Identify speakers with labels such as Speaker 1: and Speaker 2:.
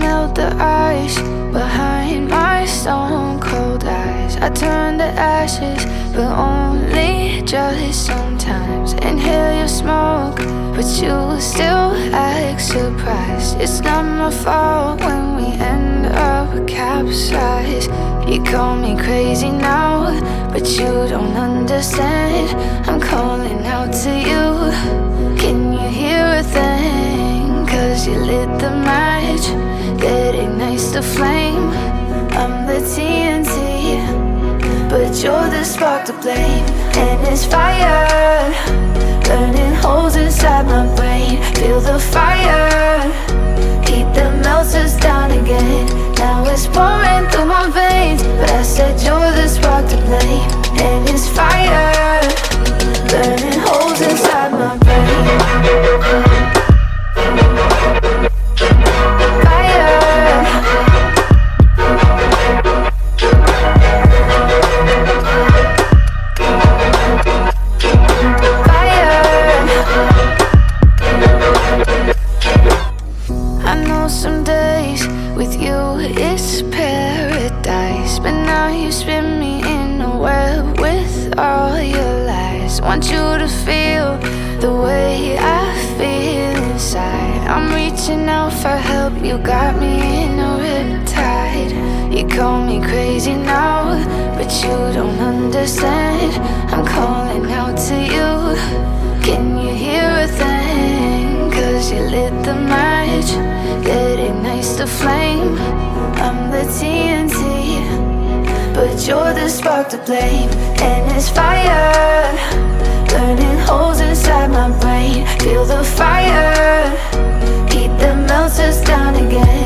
Speaker 1: melt the ice behind my stone cold eyes. I turn to ashes, but only just sometimes. Inhale your smoke, but you still act surprised. It's not my fault when we end up capsized. You call me crazy now, but you don't understand. I'm calling out to you. Can you hear a thing? 'Cause you lit the match that ignites the flame. I'm the TNT, but you're the spark to blame. And it's fire, burning holes inside my brain. Feel the fire, heat that melts us down again. Now it's pouring through my veins, but I said you're the spark to blame. And it's fire, burning holes inside my brain. Some days with you it's paradise, but now you spin me in a web with all your lies. Want you to feel the way I feel inside. I'm reaching out for help, you got me in a riptide. You call me crazy now, but you don't understand. I'm calling out to you. Can you hear a thing? 'Cause you lit the match that ignites the flame. I'm the TNT, but you're the spark to blame. And it's fire, burning holes inside my brain. Feel the fire, heat that melts us down again.